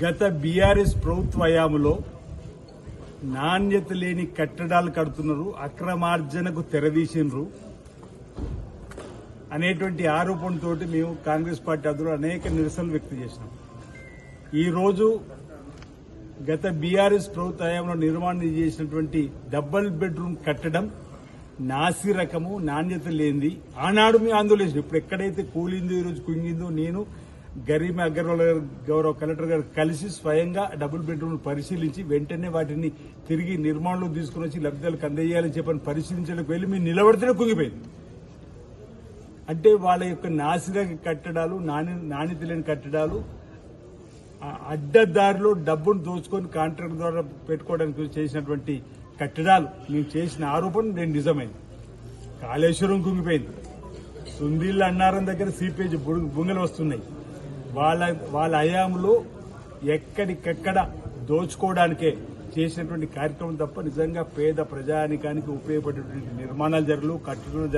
గత బీఆర్ఎస్ ప్రభుత్వ హయాంలో నాణ్యత లేని కట్టడాలు కడుతున్నారు, అక్రమార్జనకు తెరదీసినారు అనేటువంటి ఆరోపణతో మేము కాంగ్రెస్ పార్టీ ఆధ్వర్యంలో అనేక నిరసనలు వ్యక్తం చేసినాం. ఈరోజు గత బీఆర్ఎస్ ప్రభుత్వ హయాంలో నిర్మాణం చేసినటువంటి డబుల్ బెడ్రూమ్ కట్టడం నాసి రకము, నాణ్యత లేనిది. ఆనాడు మేము ఆందోళన చేసినాం. ఇప్పుడు ఎక్కడైతే కూలిందో, ఈరోజు కుంగిందో, నేను గరీమా అగర్వాల్ గారు, గౌరవ కలెక్టర్ గారు కలిసి స్వయంగా డబుల్ బెడ్రూమ్ పరిశీలించి వెంటనే వాటిని తిరిగి నిర్మాణంలో తీసుకుని వచ్చి లబ్ధిదారులకు అందజేయాలని చెప్పని పరిశీలించడానికి వెళ్లి మేము నిలబడితేనే కుంగిపోయింది. అంటే వాళ్ళ యొక్క నాసిరక కట్టడాలు, నాణ్యత లేని కట్టడాలు, అడ్డదారిలో డబ్బును దోచుకొని కాంట్రాక్ట్ ద్వారా పెట్టుకోవడానికి చేసినటువంటి కట్టడాలు మేము చేసిన ఆరోపణ నేను నిజమైంది. కాళేశ్వరం కుంగిపోయింది, సుందీళ్ళ అన్నారం దగ్గర సీపేజ్ బుంగలు వస్తున్నాయి. వాళ్ళ హయాంలో ఎక్కడికెక్కడ దోచుకోవడానికే చేసినటువంటి కార్యక్రమం తప్ప నిజంగా పేద ప్రజానికానికి ఉపయోగపడేటువంటి నిర్మాణాలు జరగలు, కట్టడాలు జరగలు.